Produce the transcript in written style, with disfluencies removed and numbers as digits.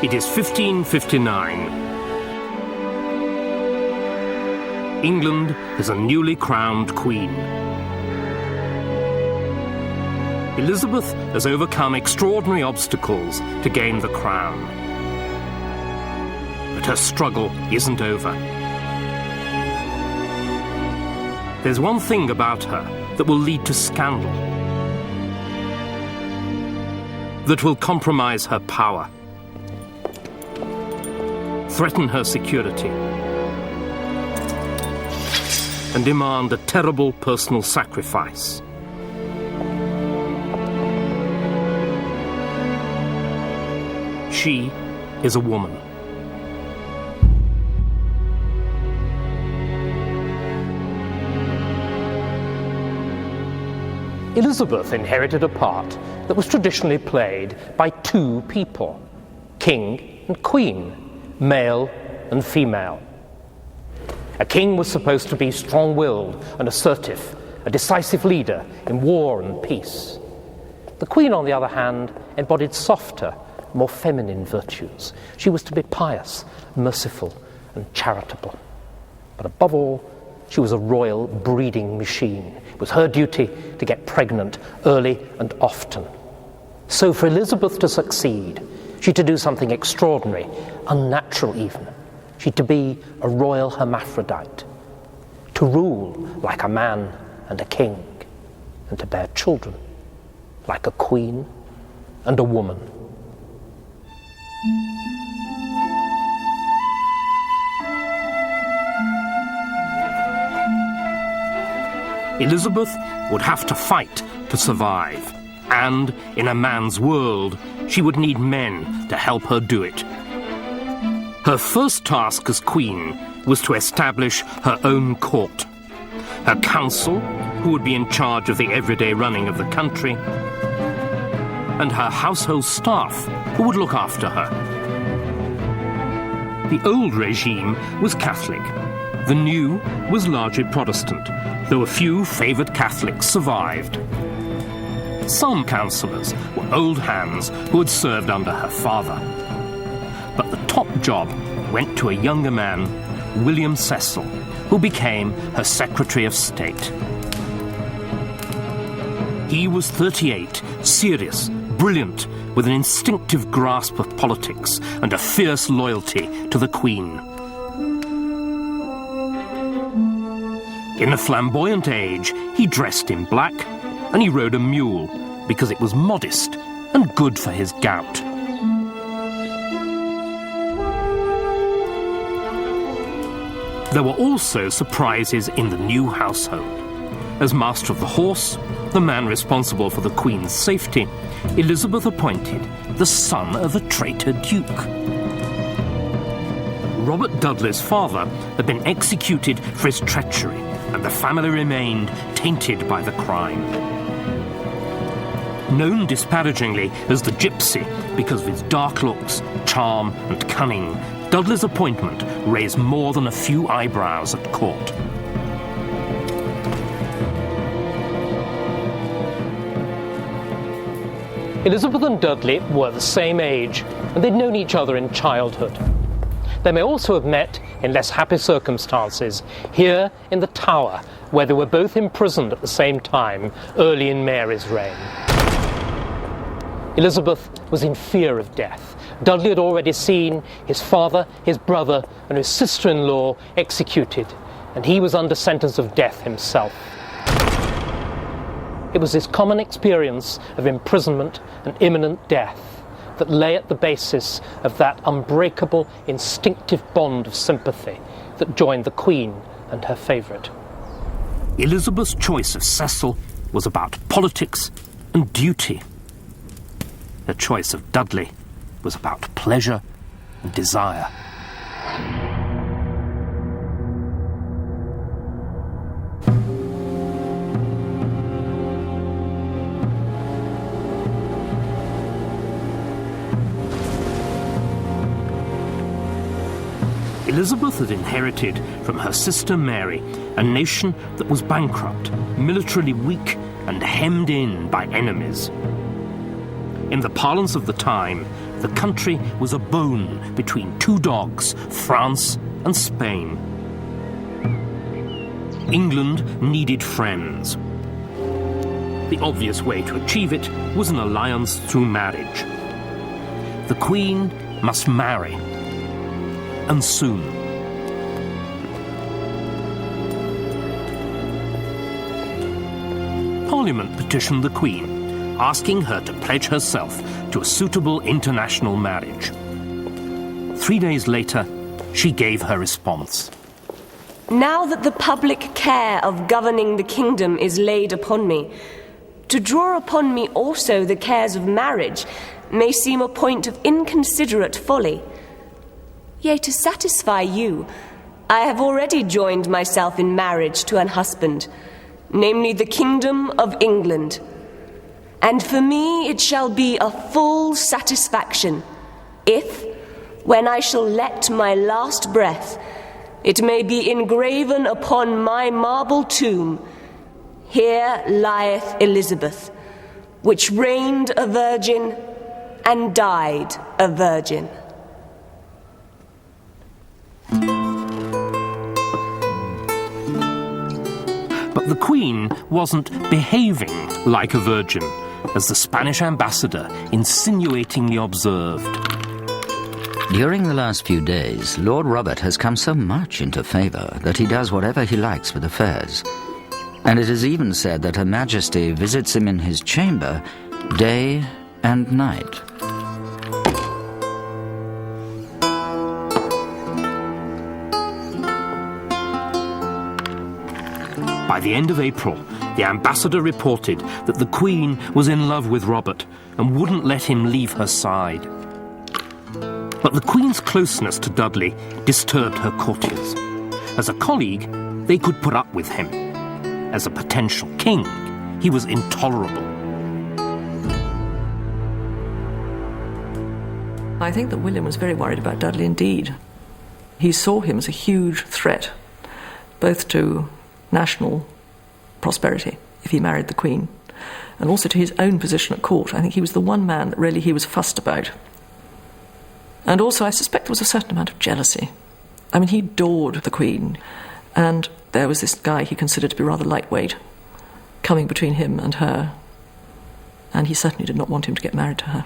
It is 1559. England has a newly crowned queen. Elizabeth has overcome extraordinary obstacles to gain the crown. But her struggle isn't over. There's one thing about her that will lead to scandal, that will compromise her power, threaten her security, and demand a terrible personal sacrifice. She is a woman. Elizabeth inherited a part that was traditionally played by two people, king and queen, male and female. A king was supposed to be strong-willed and assertive, a decisive leader in war and peace. The queen, on the other hand, embodied softer, more feminine virtues. She was to be pious, merciful, and charitable. But above all, she was a royal breeding machine. It was her duty to get pregnant early and often. So for Elizabeth to succeed, she had to do something extraordinary, unnatural even. She had to be a royal hermaphrodite, to rule like a man and a king, and to bear children like a queen and a woman. Elizabeth would have to fight to survive, and in a man's world, she would need men to help her do it. Her first task as queen was to establish her own court, her council, who would be in charge of the everyday running of the country, and her household staff, who would look after her. The old regime was Catholic. The new was largely Protestant, though a few favoured Catholics survived. Some councillors were old hands who had served under her father. But the top job went to a younger man, William Cecil, who became her Secretary of State. He was 38, serious, brilliant, with an instinctive grasp of politics and a fierce loyalty to the Queen. In the flamboyant age, he dressed in black and he rode a mule because it was modest and good for his gout. There were also surprises in the new household. As Master of the Horse, the man responsible for the Queen's safety, Elizabeth appointed the son of a traitor duke. Robert Dudley's father had been executed for his treachery, and the family remained tainted by the crime. Known disparagingly as the Gypsy because of his dark looks, charm, and cunning, Dudley's appointment raised more than a few eyebrows at court. Elizabeth and Dudley were the same age, and they'd known each other in childhood. They may also have met in less happy circumstances here in the Tower, where they were both imprisoned at the same time early in Mary's reign. Elizabeth was in fear of death. Dudley had already seen his father, his brother, and his sister-in-law executed, and he was under sentence of death himself. It was this common experience of imprisonment and imminent death that lay at the basis of that unbreakable, instinctive bond of sympathy that joined the Queen and her favourite. Elizabeth's choice of Cecil was about politics and duty. Her choice of Dudley was about pleasure and desire. Elizabeth had inherited from her sister Mary a nation that was bankrupt, militarily weak, and hemmed in by enemies. In the parlance of the time, The country was a bone between two dogs, France and Spain. England needed friends. The obvious way to achieve it was an alliance through marriage. The Queen must marry, and soon. Parliament petitioned the Queen, asking her to pledge herself to a suitable international marriage. 3 days later, she gave her response. Now that the public care of governing the kingdom is laid upon me, to draw upon me also the cares of marriage may seem a point of inconsiderate folly. Yea, to satisfy you, I have already joined myself in marriage to an husband, namely the kingdom of England. And for me it shall be a full satisfaction, if, when I shall let my last breath, it may be engraven upon my marble tomb, "Here lieth Elizabeth, which reigned a virgin and died a virgin." But the Queen wasn't behaving like a virgin, as the Spanish ambassador insinuatingly observed. During the last few days, Lord Robert has come so much into favour that he does whatever he likes with affairs. And it is even said that Her Majesty visits him in his chamber day and night. By the end of April, the ambassador reported that the Queen was in love with Robert and wouldn't let him leave her side. But the Queen's closeness to Dudley disturbed her courtiers. As a colleague, they could put up with him. As a potential king, he was intolerable. I think that William was very worried about Dudley indeed. He saw him as a huge threat, both to national prosperity, if he married the Queen, and also to his own position at court. I think he was the one man that really he was fussed about. And also, I suspect there was a certain amount of jealousy. I mean, he adored the Queen, and there was this guy he considered to be rather lightweight coming between him and her, and he certainly did not want him to get married to her.